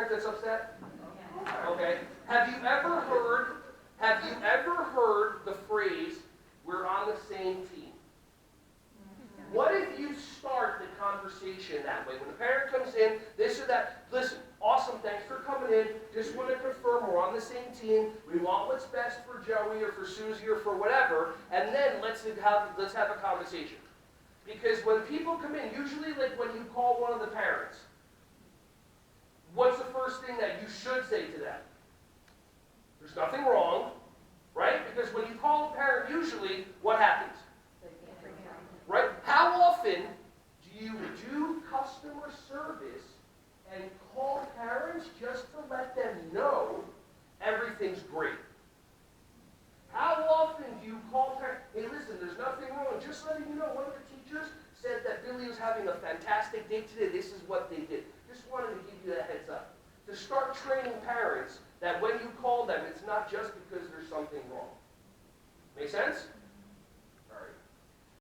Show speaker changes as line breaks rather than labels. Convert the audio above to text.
parent that's upset? Okay. Have you ever heard the phrase, "We're on the same team"? What if you start the conversation that way? When the parent comes in, this or that, listen, awesome, thanks for coming in. Just want to confirm we're on the same team. We want what's best for Joey or for Susie or for whatever, and then let's have a conversation. Because when people come in, usually like when you call one of the parents, what's the first thing that you should say to them? There's nothing wrong, right? Because when you call a parent, usually what happens? Right? How often do you do customer service and call parents just to let them know everything's great? How often do you call parents, hey listen, there's nothing wrong, just letting you know, one of the teachers said that Billy was having a fantastic day today, this is what they did. Just wanted to give you that heads up. To start training parents that when you call them, it's not just because there's something wrong. Make sense?